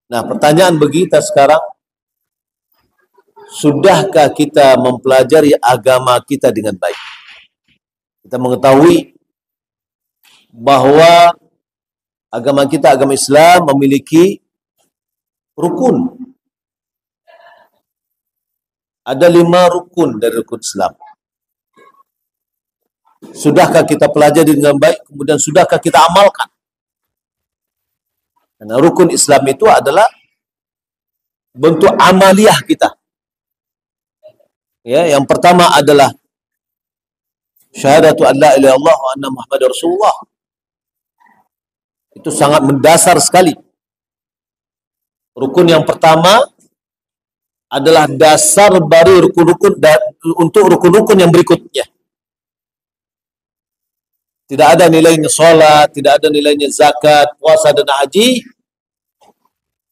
Nah, pertanyaan bagi kita sekarang, sudahkah kita mempelajari agama kita dengan baik? Kita mengetahui bahwa agama kita, agama Islam, memiliki rukun. Ada 5 rukun dari rukun Islam. Sudahkah kita pelajari dengan baik? Kemudian sudahkah kita amalkan? Karena rukun Islam itu adalah bentuk amaliyah kita. Ya, yang pertama adalah syahadatu an la ilaha illallah wa anna Muhammadar Rasulullah. Itu sangat mendasar sekali. Rukun yang pertama adalah dasar dari rukun-rukun untuk rukun-rukun yang berikutnya. Tidak ada nilainya sholat, tidak ada nilainya zakat, puasa dan haji,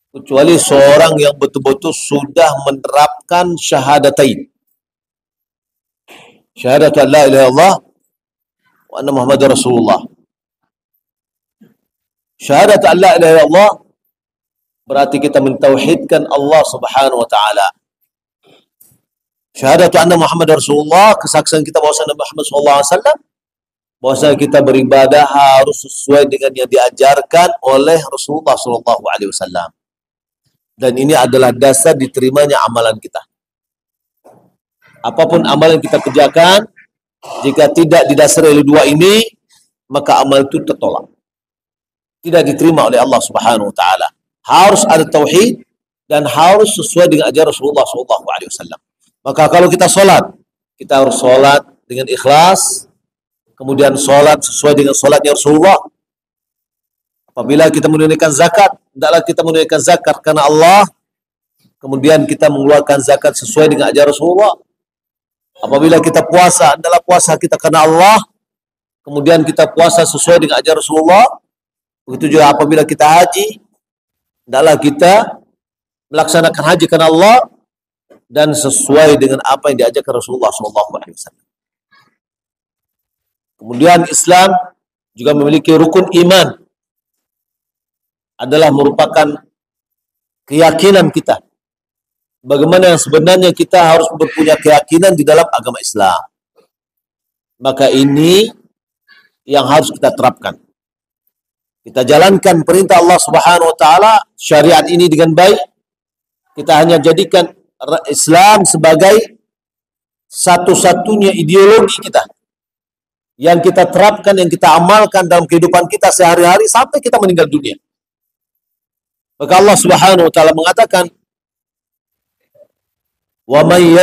kecuali seorang yang betul-betul sudah menerapkan syahadatain. Syahadatu an la ilaha illallah wa anna Muhammadar Rasulullah. Syahadatu an la ilaha illallah berarti kita mentauhidkan Allah Subhanahu wa taala. Syahadatu anna Muhammadar Rasulullah, kesaksian kita bahwa Nabi Muhammad sallallahu alaihi wasallam, bahwa kita beribadah harus sesuai dengan yang diajarkan oleh Rasulullah sallallahu alaihi wasallam. Dan ini adalah dasar diterimanya amalan kita. Apapun amalan kita kerjakan, jika tidak didasari oleh 2 ini, maka amal itu tertolak. Tidak diterima oleh Allah Subhanahu wa taala. Harus ada tauhid dan harus sesuai dengan ajaran Rasulullah sallallahu alaihi wasallam. Maka kalau kita sholat, kita harus sholat dengan ikhlas, kemudian sholat sesuai dengan sholatnya Rasulullah. Apabila kita menunaikan zakat, hendaklah kita menunaikan zakat karena Allah, kemudian kita mengeluarkan zakat sesuai dengan ajaran Rasulullah. Apabila kita puasa, hendaklah puasa kita karena Allah, kemudian kita puasa sesuai dengan ajaran Rasulullah. Begitu juga apabila kita haji, hendaklah kita melaksanakan haji karena Allah dan sesuai dengan apa yang diajarkan Rasulullah SAW. Kemudian Islam juga memiliki rukun iman, adalah merupakan keyakinan kita. Bagaimana yang sebenarnya kita harus berpunya keyakinan di dalam agama Islam. Maka ini yang harus kita terapkan. Kita jalankan perintah Allah Subhanahu wa taala, syariat ini dengan baik. Kita hanya jadikan Islam sebagai satu-satunya ideologi kita yang kita terapkan, yang kita amalkan dalam kehidupan kita sehari-hari sampai kita meninggal dunia. Maka Allah Subhanahu wa taala mengatakan, "Wa may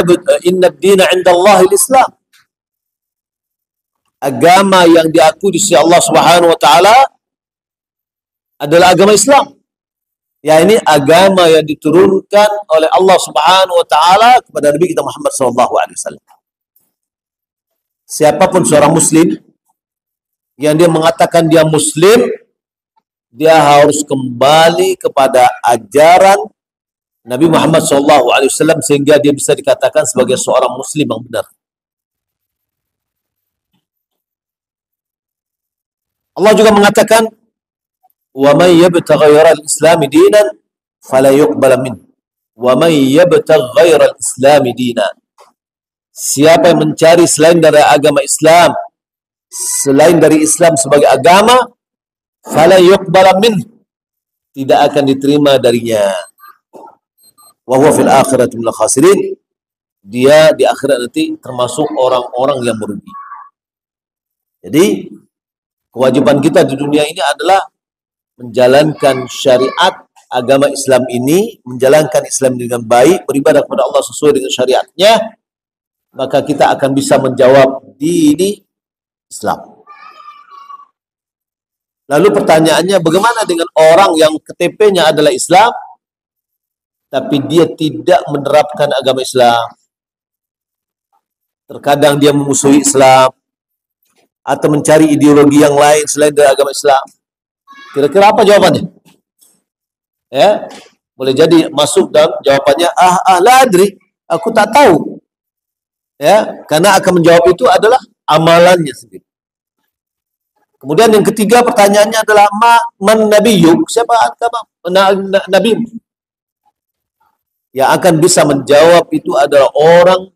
inna ad-dina 'inda Allahil Islam." Agama yang diakui di sisi Allah Subhanahu wa taala adalah agama Islam. Ya, ini agama yang diturunkan oleh Allah Subhanahu wa taala kepada Nabi kita Muhammad sallallahu alaihi wasallam. Siapapun seorang muslim yang dia mengatakan dia muslim, dia harus kembali kepada ajaran Nabi Muhammad SAW sehingga dia bisa dikatakan sebagai seorang muslim yang benar. Allah juga mengatakan, "Wa may yabtaghi ghayra al-islam dinan fala yuqbal min. Wa may yabtaghi ghayra al-islam dinan." Siapa yang mencari selain dari agama Islam, selain dari Islam sebagai agama, fala yuqbal min, tidak akan diterima darinya. Wa huwa fil akhirati minal khasirin, dia di akhirat nanti termasuk orang-orang yang merugi. Jadi kewajiban kita di dunia ini adalah menjalankan syariat agama Islam ini, menjalankan Islam dengan baik, beribadah kepada Allah sesuai dengan syariatnya, maka kita akan bisa menjawab dini Islam. Lalu pertanyaannya, bagaimana dengan orang yang KTP-nya adalah Islam, tapi dia tidak menerapkan agama Islam? Terkadang dia memusuhi Islam, atau mencari ideologi yang lain selain dari agama Islam. Kira-kira apa jawabannya? Ya, boleh jadi masuk dalam jawabannya, la adri, aku tak tahu. Ya, karena akan menjawab itu adalah amalannya sendiri. Kemudian yang ketiga pertanyaannya adalah man nabiyyuk, siapa agama nabi? Yang akan bisa menjawab itu adalah orang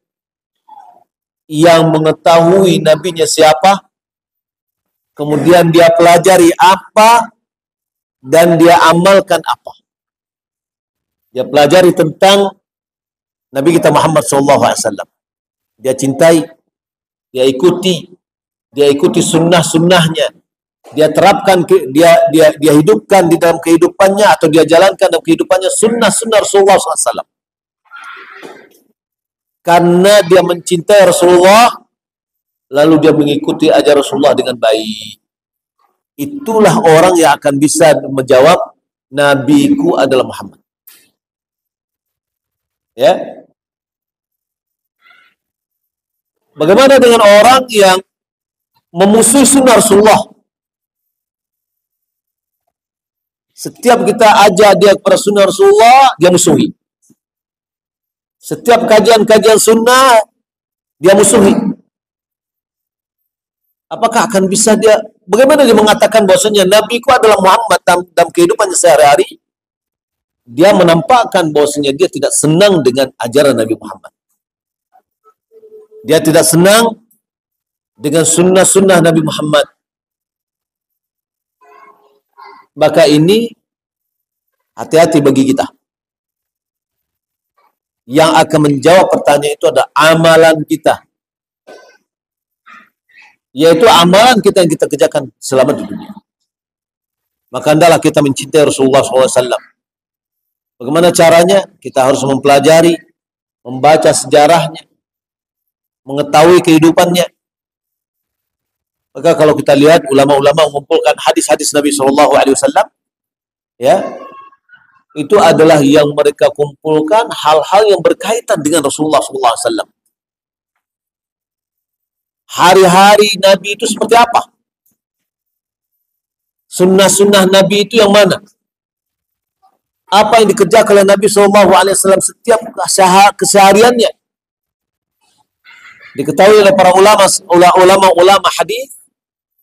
yang mengetahui nabinya siapa, kemudian dia pelajari apa, dan dia amalkan apa. Dia pelajari tentang Nabi kita Muhammad SAW. Dia cintai, dia ikuti sunnah-sunnahnya. Dia terapkan, dia hidupkan di dalam kehidupannya, atau dia jalankan dalam kehidupannya sunnah-sunnah Rasulullah SAW. Karena dia mencintai Rasulullah, lalu dia mengikuti ajaran Rasulullah dengan baik. Itulah orang yang akan bisa menjawab, Nabiku adalah Muhammad. Ya. Bagaimana dengan orang yang memusuhi sunnah Rasulullah? Setiap kita ajak dia kepada sunnah Rasulullah, dia musuhi. Setiap kajian-kajian sunnah, dia musuhi. Apakah akan bisa dia, bagaimana dia mengatakan bahwasanya Nabiku adalah Muhammad dalam kehidupannya sehari-hari? Dia menampakkan bahwasanya dia tidak senang dengan ajaran Nabi Muhammad. Dia tidak senang dengan sunnah-sunnah Nabi Muhammad. Maka ini hati-hati bagi kita. Yang akan menjawab pertanyaan itu adalah amalan kita. Yaitu amalan kita yang kita kerjakan selama di dunia. Maka hendaklah kita mencintai Rasulullah SAW. Bagaimana caranya? Kita harus mempelajari, membaca sejarahnya, mengetahui kehidupannya. Maka kalau kita lihat ulama-ulama mengumpulkan hadis-hadis Nabi SAW, ya, itu adalah yang mereka kumpulkan hal-hal yang berkaitan dengan Rasulullah SAW. Hari-hari Nabi itu seperti apa? Sunnah-sunnah Nabi itu yang mana? Apa yang dikerjakan oleh Nabi SAW setiap kesehariannya? Diketahui oleh para ulama hadis,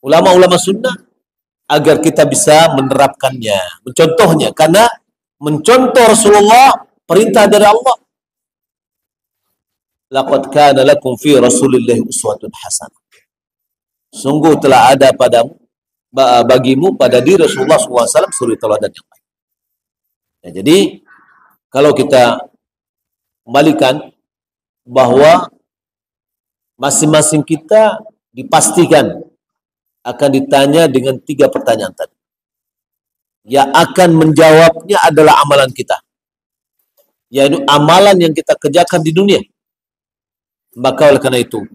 ulama sunnah, agar kita bisa menerapkannya, mencontohnya. Karena mencontoh Rasulullah perintah dari Allah. Laqad kana lakum fi Rasulillahi uswatun hasanah. Sungguh telah ada bagimu pada diri Rasulullah SAW suri teladan yang baik. Ya, jadi kalau kita kembalikan bahwa masing-masing kita dipastikan akan ditanya dengan 3 pertanyaan tadi. Yang akan menjawabnya adalah amalan kita, yaitu amalan yang kita kerjakan di dunia. Maka oleh karena itu,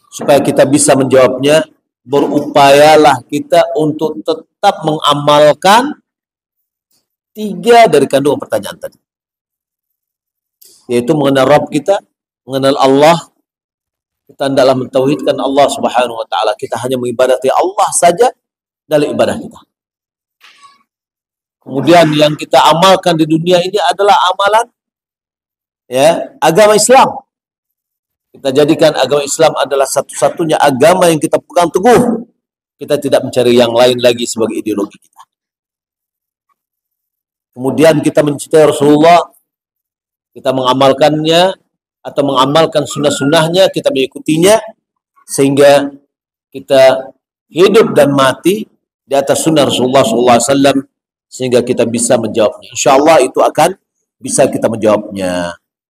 supaya kita bisa menjawabnya, berupayalah kita untuk tetap mengamalkan 3 dari kandungan pertanyaan tadi. Yaitu mengenal Rabb kita, mengenal Allah. Kita hendaklah mentauhidkan Allah Subhanahu wa taala. Kita hanya mengibadati Allah saja dalam ibadah kita. Kemudian yang kita amalkan di dunia ini adalah amalan, ya, agama Islam. Kita jadikan agama Islam adalah satu-satunya agama yang kita pegang teguh. Kita tidak mencari yang lain lagi sebagai ideologi kita. Kemudian kita mencintai Rasulullah, kita mengamalkannya atau mengamalkan sunnah-sunnahnya, kita mengikutinya, sehingga kita hidup dan mati di atas sunnah Rasulullah SAW, sehingga kita bisa menjawabnya. Insya Allah itu akan bisa kita menjawabnya.